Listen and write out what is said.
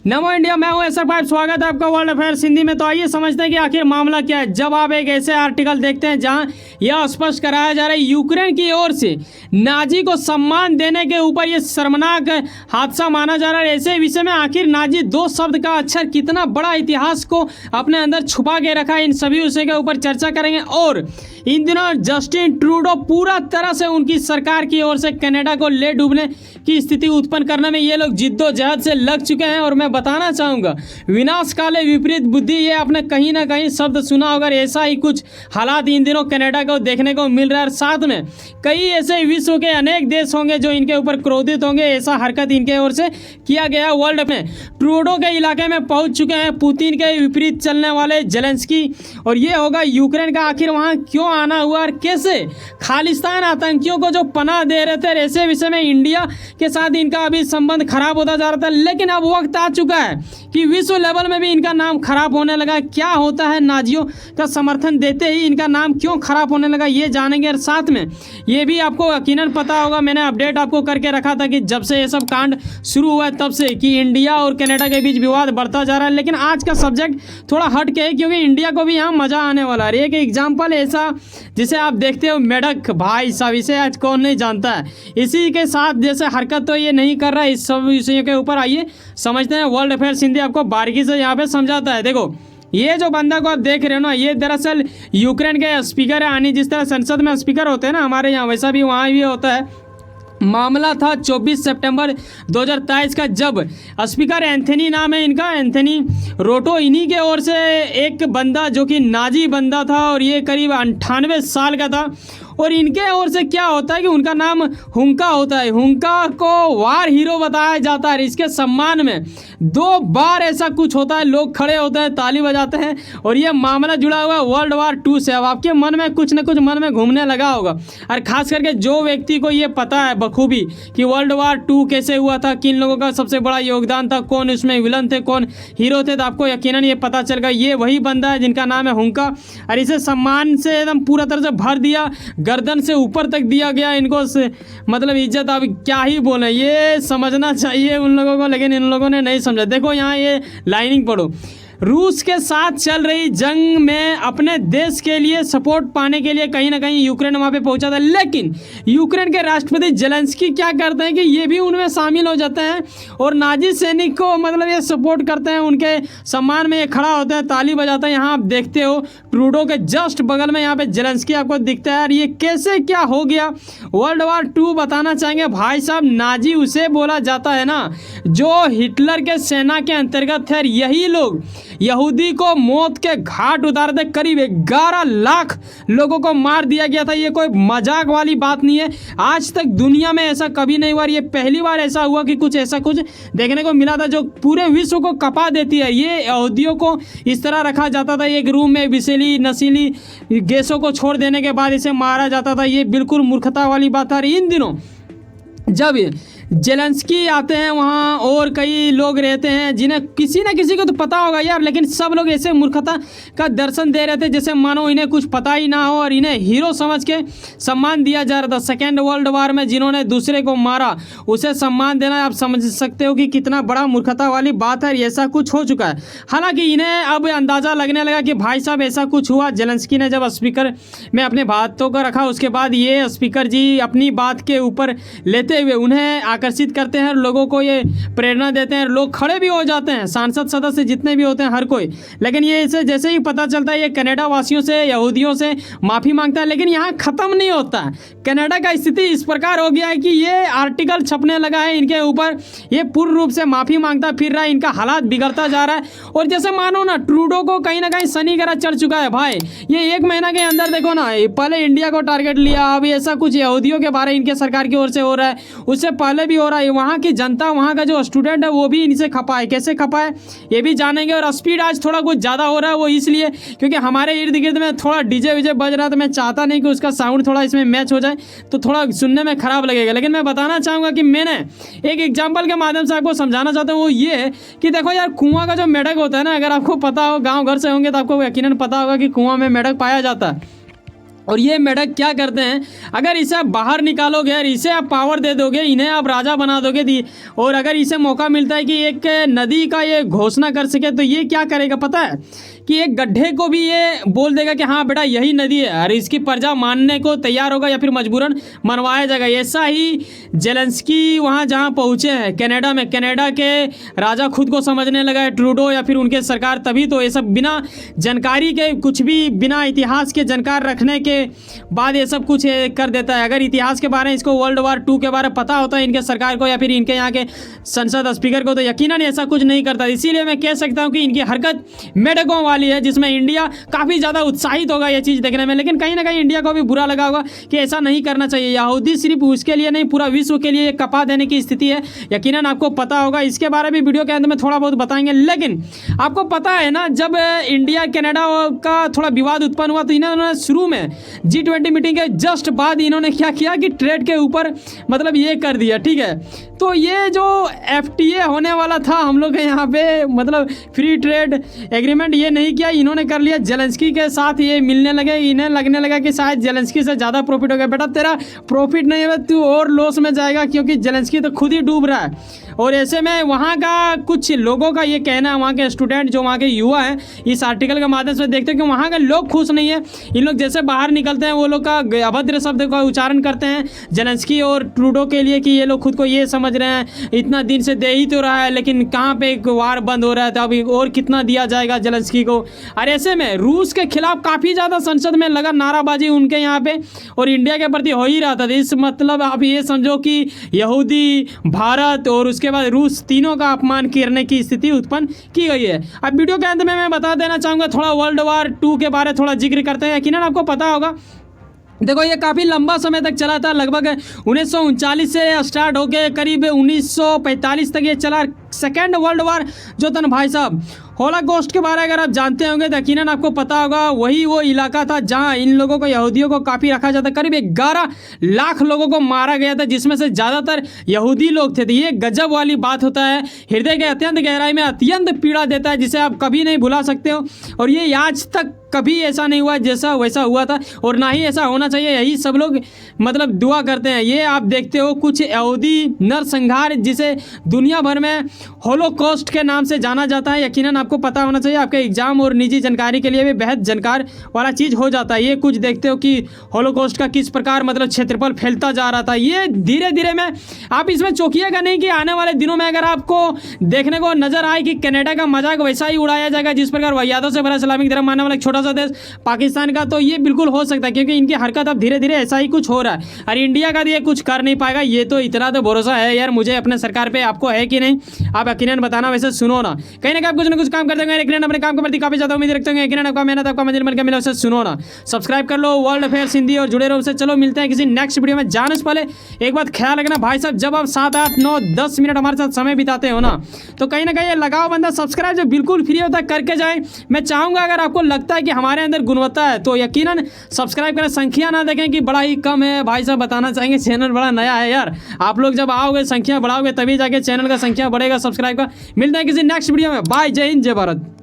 नमो India, मैं हूं Acer भाई। स्वागत है आपका वर्ल्ड अफेयर्स हिंदी में। तो आइए समझते हैं कि आखिर मामला क्या है। जब आप एक ऐसे आर्टिकल देखते हैं जहां यह स्पष्ट कराया जा रहा है यूक्रेन की ओर से नाजी को सम्मान देने के ऊपर यह शर्मनाक हादसा माना जा रहा है, ऐसे विषय में आखिर नाजी दो शब्द का अक्षर कितना बड़ा इतिहास को अपने अंदर छुपा के रखा है, इन सभी विषय के ऊपर चर्चा करेंगे। और इन दिनों जस्टिन ट्रूडो पूरा तरह से उनकी सरकार की ओर से कनाडा को ले डूबने की स्थिति उत्पन्न करने में ये लोग जिद्दोजहद से लग चुके हैं। और मैं बताना चाहूँगा, विनाश काले विपरीत बुद्धि, ये आपने कहीं ना कहीं शब्द सुना होगा। ऐसा ही कुछ हालात इन दिनों कनाडा को देखने को मिल रहा है। साथ में कई ऐसे विश्व के अनेक देश होंगे जो इनके ऊपर क्रोधित होंगे। ऐसा हरकत इनके ओर से किया गया। वर्ल्ड में ट्रूडो के इलाके में पहुंच चुके हैं पुतिन के विपरीत चलने वाले जेलेंस्की। और ये होगा यूक्रेन का आखिर वहां क्यों आना हुआ और कैसे खालिस्तान आतंकियों को जो पनाह दे रहे थे, ऐसे विषय में इंडिया के साथ इनका अभी संबंध खराब होता जा रहा था। लेकिन अब वक्त आ चुका है कि विश्व लेवल में भी इनका नाम खराब होने लगा। क्या होता है, नाजियों का समर्थन देते ही इनका नाम क्यों खराब होने लगा, ये जानेंगे। और साथ में ये भी आपको यकीनन पता होगा, मैंने अपडेट आपको करके रखा था कि जब से ये सब कांड शुरू हुआ है तब से कि इंडिया और कनाडा के बीच विवाद बढ़ता जा रहा है। लेकिन आज का सब्जेक्ट थोड़ा हट के है क्योंकि इंडिया को भी यहाँ मजा आने वाला है। एक एग्जाम्पल ऐसा जिसे आप देखते हो, मेढक भाई साहब, इसे आज कौन नहीं जानता है। इसी के साथ जैसे हरकत तो ये नहीं कर रहा है। इस सब विषयों के ऊपर आइए समझते हैं। वर्ल्ड अफेयर्स हिंदी आपको बारीकी से यहाँ पे समझाता है। देखो, ये जो बंदा को आप देख रहे हो ना, ये दरअसल यूक्रेन के स्पीकर है। यानी जिस तरह संसद में स्पीकर होते हैं ना हमारे यहाँ, वैसा भी वहाँ भी होता है। मामला था 24 सितंबर 2023 का, जब स्पीकर एंथनी नाम है इनका, एंथनी रोटो, इन्हीं के ओर से एक बंदा जो कि नाजी बंदा था और ये करीब 98 साल का था। और इनके ओर से क्या होता है कि उनका नाम हुंका होता है। हुंका को वार हीरो बताया जाता है। इसके सम्मान में 2 बार ऐसा कुछ होता है, लोग खड़े होते हैं, ताली बजाते हैं। और ये मामला जुड़ा हुआ है वर्ल्ड वार 2 से। अब आपके मन में कुछ न कुछ मन में घूमने लगा होगा, और खास करके जो व्यक्ति को ये पता है बखूबी कि वर्ल्ड वार 2 कैसे हुआ था, किन लोगों का सबसे बड़ा योगदान था, कौन उसमें विलन थे, कौन हीरो थे, तो आपको यकीनन ये पता चल गया ये वही बंदा है जिनका नाम है हुंका। और इसे सम्मान से एकदम पूरा तरह से भर दिया, गर्दन से ऊपर तक दिया गया इनको से, मतलब इज्जत। अब क्या ही बोले, ये समझना चाहिए उन लोगों को, लेकिन इन लोगों ने नहीं समझा। देखो यहाँ ये लाइनिंग पढ़ो, रूस के साथ चल रही जंग में अपने देश के लिए सपोर्ट पाने के लिए कहीं ना कहीं यूक्रेन वहाँ पे पहुंचा था। लेकिन यूक्रेन के राष्ट्रपति जेलेंस्की क्या करते हैं कि ये भी उनमें शामिल हो जाते हैं और नाजी सैनिक को मतलब ये सपोर्ट करते हैं, उनके सम्मान में ये खड़ा होता है, ताली बजाता है। यहाँ आप देखते हो ट्रूडो के जस्ट बगल में यहाँ पे जेलेंस्की आपको दिखता है। और ये कैसे क्या हो गया, वर्ल्ड वार 2 बताना चाहेंगे भाई साहब। नाजी उसे बोला जाता है ना जो हिटलर के सेना के अंतर्गत थे। यही लोग यहूदी को मौत के घाट उतार दे, करीब 11 लाख लोगों को मार दिया गया था। ये कोई मजाक वाली बात नहीं है। आज तक दुनिया में ऐसा कभी नहीं हुआ। ये पहली बार ऐसा हुआ कि कुछ ऐसा कुछ देखने को मिला था जो पूरे विश्व को कपा देती है। ये यहूदियों को इस तरह रखा जाता था, एक रूम में विषैली नशीली गैसों को छोड़ देने के बाद इसे मारा जाता था। ये बिल्कुल मूर्खता वाली बात है। इन दिनों जब जेलेंस्की आते हैं वहाँ और कई लोग रहते हैं जिन्हें किसी न किसी को तो पता होगा यार, लेकिन सब लोग ऐसे मूर्खता का दर्शन दे रहे थे जैसे मानो इन्हें कुछ पता ही ना हो और इन्हें हीरो समझ के सम्मान दिया जा रहा था। सेकेंड वर्ल्ड वार में जिन्होंने दूसरे को मारा उसे सम्मान देना, आप समझ सकते हो कि कितना बड़ा मूर्खता वाली बात है। ऐसा कुछ हो चुका है। हालांकि इन्हें अब अंदाज़ा लगने लगा कि भाई साहब ऐसा कुछ हुआ। जेलेंस्की ने जब स्पीकर में अपने बातों को रखा, उसके बाद ये स्पीकर जी अपनी बात के ऊपर लेते हुए उन्हें आकर्षित करते हैं, लोगों को ये प्रेरणा देते हैं, लोग खड़े भी हो जाते हैं, सांसद सदस्य जितने भी होते हैं हर कोई। लेकिन ये इसे जैसे ही पता चलता है ये कनाडा वासियों से, यहूदियों से माफ़ी मांगता है। लेकिन यहाँ ख़त्म नहीं होता है। कनाडा का स्थिति इस प्रकार हो गया है कि ये आर्टिकल छपने लगा है इनके ऊपर, ये पूर्ण रूप से माफ़ी मांगता फिर रहा है, इनका हालात बिगड़ता जा रहा है। और जैसे मानो ना ट्रूडो को कहीं ना कहीं शनि ग्रह चढ़ चुका है भाई। ये 1 महीना के अंदर देखो ना, पहले इंडिया को टारगेट लिया, अभी ऐसा कुछ यहूदियों के बारे इनके सरकार की ओर से हो रहा है, उससे पहले भी हो रहा है। वहाँ की जनता, वहाँ का जो स्टूडेंट है वो भी इनसे खपा है। कैसे खपा है ये भी जानेंगे। और स्पीड आज थोड़ा कुछ ज़्यादा हो रहा है, वो इसलिए क्योंकि हमारे इर्द गिर्द में थोड़ा डीजे वीजे बज रहा है, तो मैं चाहता नहीं कि उसका साउंड थोड़ा इसमें मैच हो जाए, तो थोड़ा सुनने में ख़राब लगेगा। लेकिन मैं बताना चाहूँगा कि मैंने एक एग्जाम्पल के माध्यम से आपको समझाना चाहता हूँ। वो ये है कि देखो यार, कुआँ का जो मेढक होता है ना, अगर आपको पता हो, गाँव घर से होंगे तो आपको यकीनन पता होगा कि कुआँ में मेढक पाया जाता है। और ये मेढक क्या करते हैं, अगर इसे आप बाहर निकालोगे और इसे आप पावर दे दोगे, इन्हें आप राजा बना दोगे और अगर इसे मौका मिलता है कि एक नदी का ये घोषणा कर सके, तो ये क्या करेगा पता है कि एक गड्ढे को भी ये बोल देगा कि हाँ बेटा यही नदी है, और इसकी प्रजा मानने को तैयार होगा या फिर मजबूरन मनवाया जाएगा। ऐसा ही जेलेंस्की वहाँ जहाँ पहुँचे हैं कनाडा में, कनाडा के राजा खुद को समझने लगा है ट्रूडो या फिर उनके सरकार, तभी तो ये सब बिना जानकारी के, कुछ भी बिना इतिहास के जानकार रखने के बाद ये सब कुछ कर देता है। अगर इतिहास के बारे में इसको वर्ल्ड वार 2 के बारे में पता होता है इनके सरकार को या फिर इनके यहाँ के संसद स्पीकर को, तो यकीनन ऐसा कुछ नहीं करता। इसीलिए मैं कह सकता हूँ कि इनकी हरकत मेढकों वाली है, जिसमें इंडिया काफ़ी ज़्यादा उत्साहित होगा ये चीज़ देखने में। लेकिन कहीं ना कहीं इंडिया को भी बुरा लगा होगा कि ऐसा नहीं करना चाहिए। यहूदी सिर्फ उसके लिए नहीं, पूरा विश्व के लिए कपा देने की स्थिति है, यकीनन आपको पता होगा। इसके बारे में वीडियो के अंत में थोड़ा बहुत बताएंगे। लेकिन आपको पता है ना, जब इंडिया कनाडा का थोड़ा विवाद उत्पन्न हुआ तो इन्होंने शुरू में G20 मीटिंग के जस्ट बाद इन्होंने क्या किया कि ट्रेड के ऊपर मतलब ये कर दिया, ठीक है। तो ये जो FTA होने वाला था हम लोग के यहाँ पे, मतलब फ्री ट्रेड एग्रीमेंट, ये नहीं किया, इन्होंने कर लिया। जेलेंस्की के साथ ये मिलने लगे, इन्हें लगने लगा कि शायद जेलेंस्की से ज़्यादा प्रॉफिट हो गया। बेटा तेरा प्रॉफिट नहीं है, तू और लॉस में जाएगा, क्योंकि जेलेंस्की तो खुद ही डूब रहा है। और ऐसे में वहाँ का कुछ लोगों का ये कहना है, वहाँ के स्टूडेंट जो वहाँ के युवा हैं, इस आर्टिकल के माध्यम से देखते हैं कि वहाँ के लोग खुश नहीं है। इन लोग जैसे बाहर निकलते हैं वो लोग का अभद्र शब्द का उच्चारण करते हैं जेलेंस्की और ट्रूडो के लिए कि ये लोग खुद को ये समझ रहे हैं, इतना दिन से दे ही तो रहा है, लेकिन कहाँ पे एक वार बंद हो रहा है, तो अभी और कितना दिया जाएगा जेलेंस्की को। और ऐसे में रूस के खिलाफ काफ़ी ज़्यादा संसद में लगा नाराबाजी उनके यहाँ पे, और इंडिया के प्रति हो ही रहा था। इस मतलब आप ये समझो कि यहूदी, भारत और उसके बाद रूस, तीनों का अपमान करने की स्थिति उत्पन्न की गई है। अब वीडियो के अंत में मैं बता देना चाहूँगा, थोड़ा वर्ल्ड वार 2 के बारे थोड़ा जिक्र करते हैं। यकीनन आपको पता होगा, देखो ये काफ़ी लंबा समय तक चला था, लगभग 1939 से स्टार्ट होकर करीब 1945 तक ये चला। सेकेंड वर्ल्ड वार जो था ना भाई साहब, होलोकॉस्ट के बारे में अगर आप जानते होंगे तो यकीनन आपको पता होगा, वही वो इलाका था जहां इन लोगों को, यहूदियों को काफ़ी रखा जाता। करीब 11 लाख लोगों को मारा गया था, जिसमें से ज़्यादातर यहूदी लोग थे। तो ये गजब वाली बात होता है, हृदय के अत्यंत गहराई में अत्यंत पीड़ा देता है, जिसे आप कभी नहीं भुला सकते हो। और ये आज तक कभी ऐसा नहीं हुआ जैसा वैसा हुआ था, और ना ही ऐसा होना चाहिए, यही सब लोग मतलब दुआ करते हैं। ये आप देखते हो कुछ यहूदी नरसंहार, जिसे दुनिया भर में होलोकॉस्ट के नाम से जाना जाता है, यकीनन आपको पता होना चाहिए। आपके एग्जाम और निजी जानकारी के लिए भी बेहद जानकार वाला चीज़ हो जाता है। ये कुछ देखते हो कि होलोकॉस्ट का किस प्रकार मतलब क्षेत्रफल फैलता जा रहा था। ये धीरे धीरे में आप इसमें चौंकिएगा नहीं कि आने वाले दिनों में अगर आपको देखने को नजर आए कि कनाडा का मजाक वैसा ही उड़ाया जाएगा जिस प्रकार वाहियातों से भरा इस्लामिक धर्म मानने वाला एक छोटा सा देश पाकिस्तान का, तो ये बिल्कुल हो सकता है, क्योंकि इनकी हरकत अब धीरे धीरे ऐसा ही कुछ हो रहा है। और इंडिया का ये कुछ कर नहीं पाएगा, ये तो इतना तो भरोसा है यार मुझे अपने सरकार पे। आपको है कि नहीं, आप यकीनन बताना। वैसे सुनो ना, कहीं ना कहीं आप कुछ काम करते हैं, यकीनन अपने काम के प्रति काफी ज्यादा उम्मीद रखते हैं, यकीनन आपका मेहनत आपका मंजिल मिलकर मिला। उसे सुनो ना, सब्सक्राइब कर लो वर्ल्ड अफेयर्स हिंदी और जुड़े रहो। उसे चलो मिलते हैं किसी नेक्स्ट वीडियो में। जाने से पहले एक बात ख्याल रखना भाई साहब, जब आप 7, 8, 9, 10 मिनट हमारे साथ समय बिताते हो ना, तो कहीं ना कहीं लगाओ बंदा सब्सक्राइब जो बिल्कुल फ्री होता है करके जाए। मैं चाहूँगा अगर आपको लगता है कि हमारे अंदर गुणवत्ता है तो यकीनन सब्सक्राइब करें। संख्या ना देखें कि बड़ा ही कम है, भाई साहब बताना चाहेंगे चैनल बड़ा नया है यार। आप लोग जब आओगे, संख्या बढ़ाओगे, तभी जाके चैनल का संख्या बढ़ेगा सब्सक्राइब का। मिलते हैं किसी नेक्स्ट वीडियो में। बाय, जय हिंद, जय भारत।